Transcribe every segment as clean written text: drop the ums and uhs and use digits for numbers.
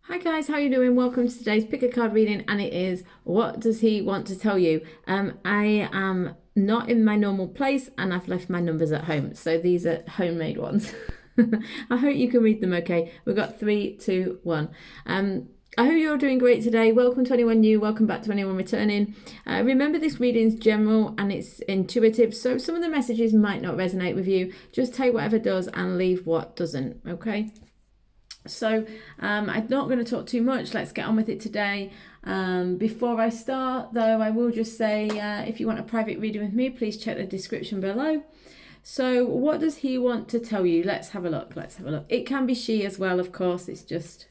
Hi guys, how are you doing? Welcome to today's pick a card reading, and it is what does he want to tell you? I am not in my normal place and I've left my numbers at home, so these are homemade ones. I hope you can read them okay. We've got 3, 2, 1. I hope you're all doing great today. Welcome to anyone new, welcome back to anyone returning. Remember, this reading is general and it's intuitive, so some of the messages might not resonate with you. Just take whatever does and leave what doesn't, okay? So I'm not going to talk too much. Let's get on with it today. Before I start, though, I will just say if you want a private reading with me, please check the description below. So what does he want to tell you? Let's have a look. It can be she as well, of course. It's just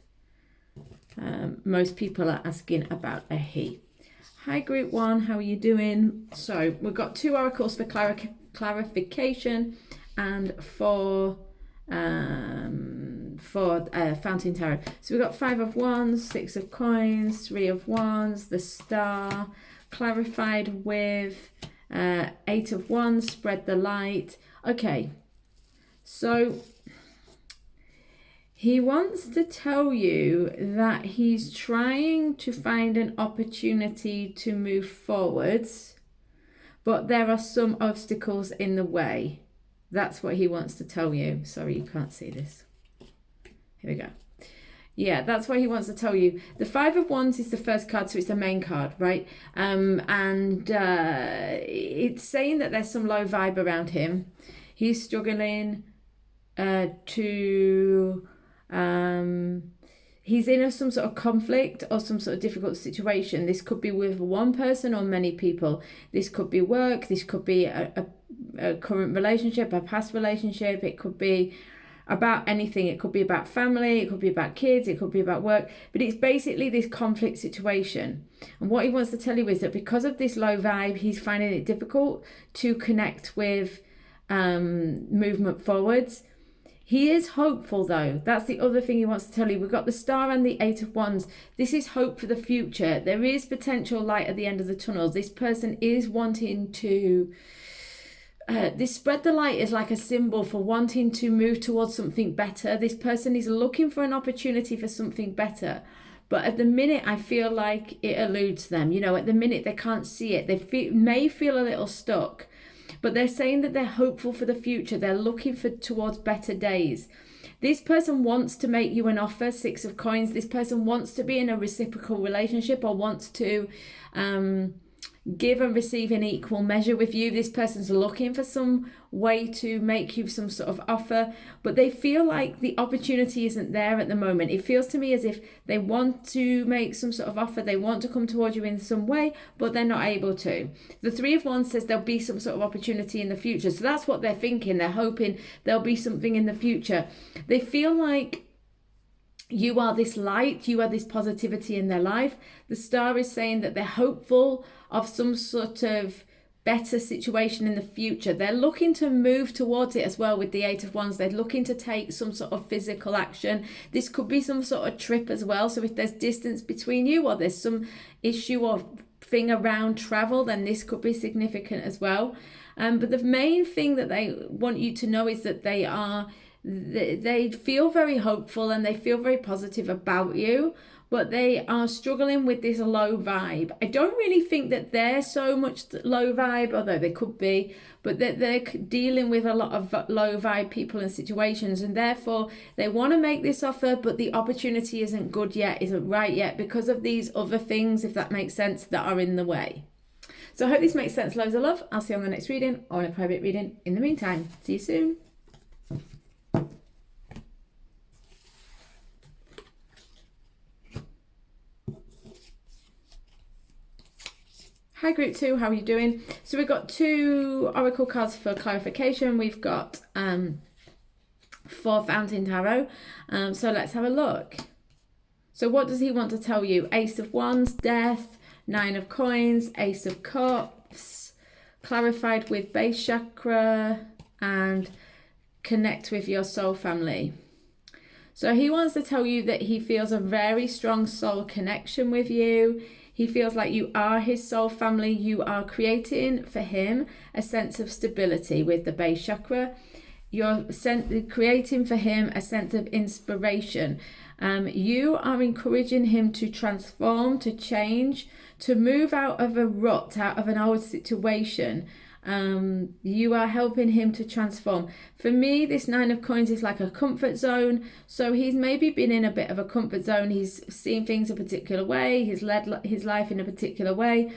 most people are asking about a he. Hi, Group 1. How are you doing? So we've got 2 oracles for clarification and for Fountain Tarot. So we've got 5 of Wands, 6 of Coins, 3 of Wands, the Star, clarified with 8 of Wands, spread the light. Okay, so he wants to tell you that he's trying to find an opportunity to move forwards, but there are some obstacles in the way. That's what he wants to tell you. Sorry, you can't see this. Here we go. Yeah, that's what he wants to tell you. The 5 of Wands is the first card, so it's the main card, right? It's saying that there's some low vibe around him. He's struggling he's in some sort of conflict or some sort of difficult situation. This could be with one person or many people. This could be work. This could be a current relationship, a past relationship. It could be about anything. It could be about family. It could be about kids. It could be about work. But it's basically this conflict situation. And what he wants to tell you is that because of this low vibe, he's finding it difficult to connect with movement forwards. He is hopeful, though. That's the other thing he wants to tell you. We've got the Star and the 8 of Wands. This is hope for the future. There is potential light at the end of the tunnel. This person is wanting to... this spread the light is like a symbol for wanting to move towards something better. This person is looking for an opportunity for something better. But at the minute, I feel like it eludes them. You know, at the minute, they can't see it. They may feel a little stuck. But they're saying that they're hopeful for the future. They're looking towards better days. This person wants to make you an offer, 6 of Coins. This person wants to be in a reciprocal relationship or wants to give and receive in equal measure with you. This person's looking for some way to make you some sort of offer, but they feel like the opportunity isn't there at the moment. It feels to me as if they want to make some sort of offer, they want to come towards you in some way, but they're not able to. The 3 of Wands says there'll be some sort of opportunity in the future. So that's what they're thinking. They're hoping there'll be something in the future. They feel like you are this light, you are this positivity in their life. The Star is saying that they're hopeful of some sort of better situation in the future. They're looking to move towards it as well with the 8 of Wands. They're looking to take some sort of physical action. This could be some sort of trip as well. So if there's distance between you or there's some issue or thing around travel, then this could be significant as well. But the main thing that they want you to know is that they feel very hopeful and they feel very positive about you, but they are struggling with this low vibe. I don't really think that they're so much low vibe, although they could be, but that they're dealing with a lot of low vibe people and situations, and therefore they want to make this offer, but the opportunity isn't good yet, isn't right yet, because of these other things, if that makes sense, that are in the way. So I hope this makes sense. Loads of love. I'll see you on the next reading or in a private reading in the meantime. See you soon. Hi Group 2, how are you doing? So we've got 2 oracle cards for clarification. We've got 4 Fountain Tarot. So let's have a look. So what does he want to tell you? Ace of Wands, Death, 9 of Coins, Ace of Cups, clarified with base chakra, and connect with your soul family. So he wants to tell you that he feels a very strong soul connection with you. He feels like you are his soul family. You are creating for him a sense of stability with the base chakra. you're creating for him a sense of inspiration. You are encouraging him to transform, to change, to move out of a rut, out of an old situation. You are helping him to transform. For me, this Nine of Coins is like a comfort zone. So he's maybe been in a bit of a comfort zone. He's seen things a particular way. He's led his life in a particular way.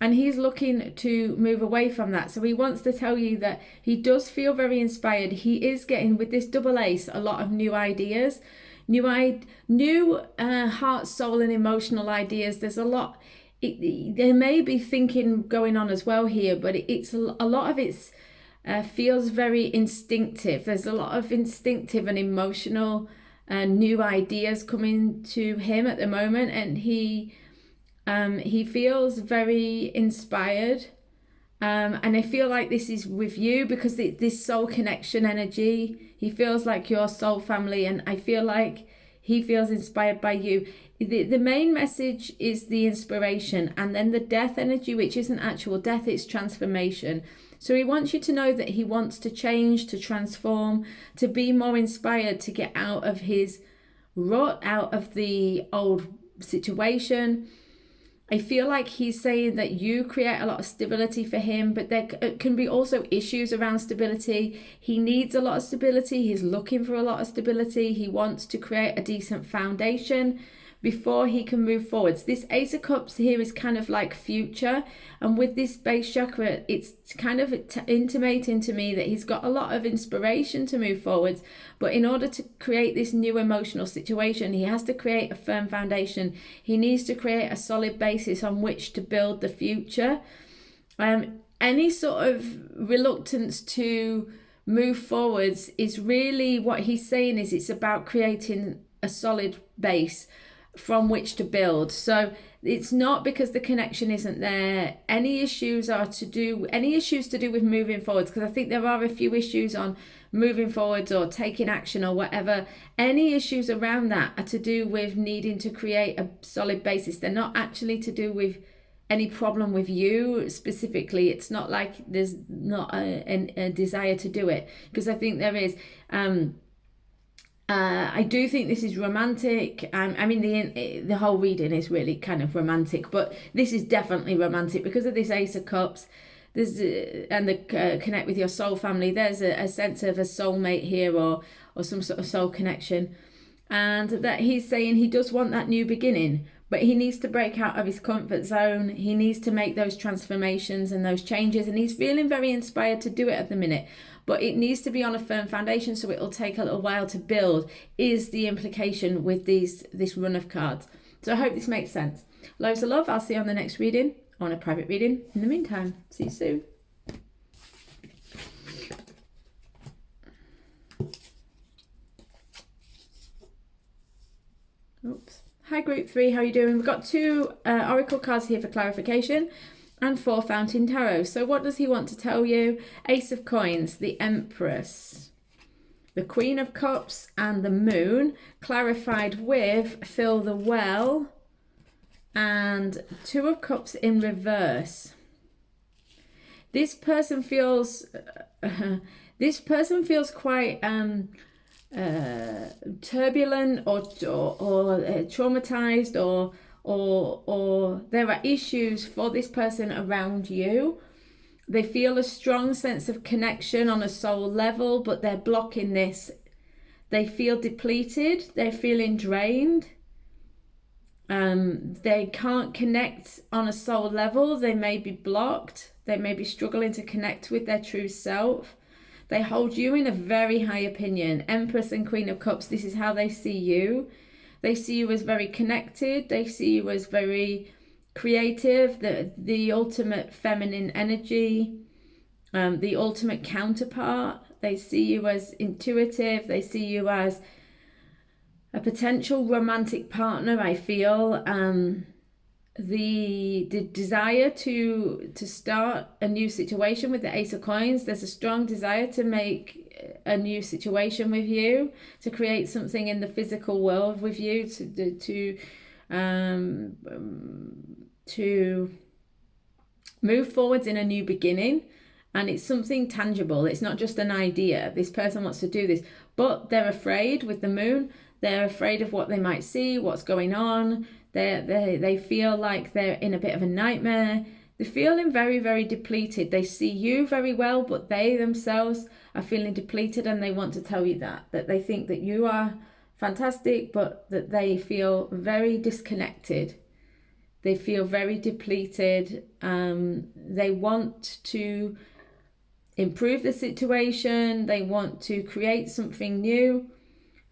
And he's looking to move away from that. So he wants to tell you that he does feel very inspired. He is getting, with this double ace, a lot of new ideas, new heart, soul, and emotional ideas. There's a lot. There may be thinking going on as well here, but it's a lot of it's feels very instinctive. There's a lot of instinctive and emotional new ideas coming to him at the moment, and he feels very inspired, and I feel like this is with you because this soul connection energy. He feels like your soul family, and I feel like he feels inspired by you. The main message is the inspiration, and then the death energy, which isn't actual death, it's transformation. So he wants you to know that he wants to change, to transform, to be more inspired, to get out of his rut, out of the old situation. I feel like he's saying that you create a lot of stability for him, but there can be also issues around stability. He needs a lot of stability. He's looking for a lot of stability. He wants to create a decent foundation before he can move forwards. This Ace of Cups here is kind of like future, and with this base chakra, it's kind of intimating to me that he's got a lot of inspiration to move forwards, but in order to create this new emotional situation, he has to create a firm foundation. He needs to create a solid basis on which to build the future. Any sort of reluctance to move forwards is really what he's saying is it's about creating a solid base from which to build. So it's not because the connection isn't there. Any issues to do with moving forwards, because I think there are a few issues on moving forwards or taking action or whatever. Any issues around that are to do with needing to create a solid basis. They're not actually to do with any problem with you specifically. It's not like there's not a desire to do it, because I think there is. I do think this is romantic. I mean, the whole reading is really kind of romantic, but this is definitely romantic because of this Ace of Cups. There's and the connect with your soul family. There's a sense of a soulmate here, or some sort of soul connection, and that he's saying he does want that new beginning, but he needs to break out of his comfort zone. He needs to make those transformations and those changes, and he's feeling very inspired to do it at the minute. But it needs to be on a firm foundation, so it'll take a little while to build, is the implication with this run of cards. So I hope this makes sense. Loads of love. I'll see you on the next reading, on a private reading. In the meantime, see you soon. Oops. Hi group 3, how are you doing? We've got 2 oracle cards here for clarification, and 4 Fountain Tarot. So what does he want to tell you? Ace of Coins, the Empress, the Queen of Cups, and the Moon, clarified with Fill the Well, and 2 of Cups in reverse. This person feels quite turbulent or traumatized, or there are issues for this person around you. They feel a strong sense of connection on a soul level, but they're blocking this. They feel depleted. They're feeling drained. They can't connect on a soul level. They may be blocked. They may be struggling to connect with their true self. They hold you in a very high opinion. Empress and Queen of Cups, this is how they see you. They see you as very connected. They see you as very creative, the ultimate feminine energy, the ultimate counterpart. They see you as intuitive. They see you as a potential romantic partner, I feel. The desire to start a new situation with the Ace of Coins. There's a strong desire to make a new situation with you, to create something in the physical world with you, to move forwards in a new beginning. and it's something tangible. It's not just an idea. This person wants to do this, but they're afraid with the moon. They're afraid of what they might see, what's going on. They feel like they're in a bit of a nightmare. They're feeling very, very depleted. They see you very well, but they themselves are feeling depleted, and they want to tell you that they think that you are fantastic, but that they feel very disconnected. They feel very depleted. They want to improve the situation. They want to create something new.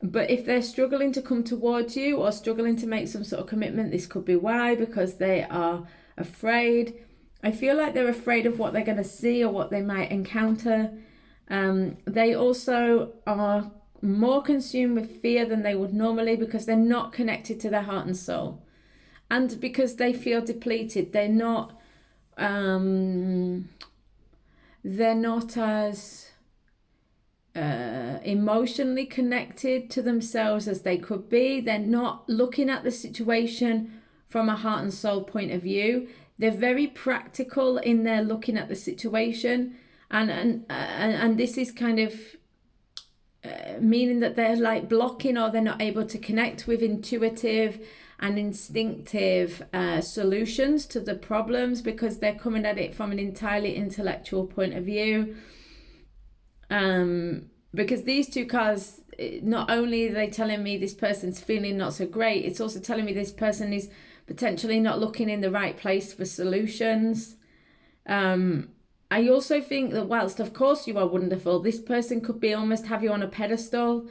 But if they're struggling to come towards you or struggling to make some sort of commitment, this could be why, because they are afraid. I feel like they're afraid of what they're going to see or what they might encounter. They also are more consumed with fear than they would normally, because they're not connected to their heart and soul. And because they feel depleted, they're not as emotionally connected to themselves as they could be. They're not looking at the situation from a heart and soul point of view. They're very practical in their looking at the situation, and this is kind of meaning that they're like blocking, or they're not able to connect with intuitive and instinctive solutions to the problems, because they're coming at it from an entirely intellectual point of view. Because these two cards, not only are they telling me this person's feeling not so great, it's also telling me this person is potentially not looking in the right place for solutions. I also think that whilst of course you are wonderful, this person could be almost have you on a pedestal,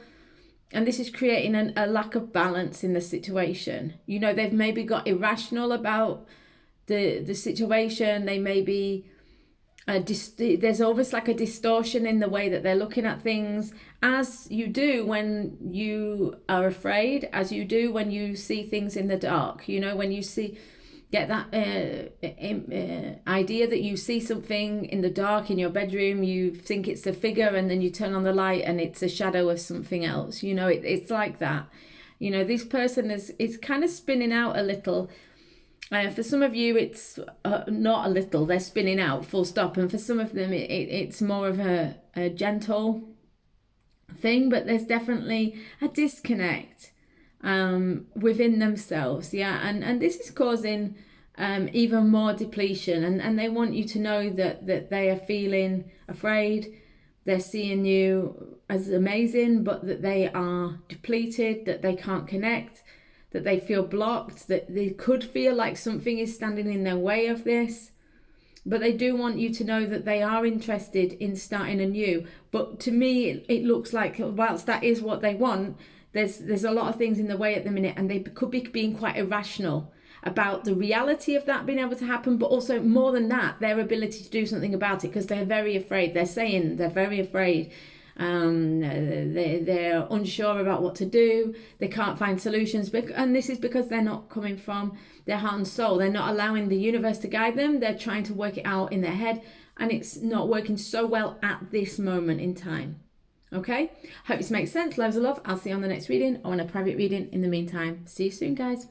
and this is creating a lack of balance in the situation. You know, they've maybe got irrational about the situation. They may be there's almost like a distortion in the way that they're looking at things, as you do when you are afraid, as you do when you see things in the dark. You know, when you get that idea that you see something in the dark in your bedroom, you think it's a figure, and then you turn on the light and it's a shadow of something else. You know, it's like that. You know, this person is kind of spinning out a little. For some of you, it's not a little, they're spinning out, full stop. And for some of them, it's more of a gentle thing, but there's definitely a disconnect within themselves. Yeah, and this is causing even more depletion. And they want you to know that they are feeling afraid. They're seeing you as amazing, but that they are depleted, that they can't connect, that they feel blocked, that they could feel like something is standing in their way of this. But they do want you to know that they are interested in starting anew. But to me, it looks like whilst that is what they want, there's a lot of things in the way at the minute, and they could be being quite irrational about the reality of that being able to happen, but also more than that, their ability to do something about it, because they're very afraid. They're saying they're very afraid. They're unsure about what to do. They can't find solutions, and this is because they're not coming from their heart and soul. They're not allowing the universe to guide them. They're trying to work it out in their head, and it's not working so well at this moment in time. Okay, hope this makes sense. Loads of love. I'll see you on the next reading or on a private reading. In the meantime, see you soon, guys.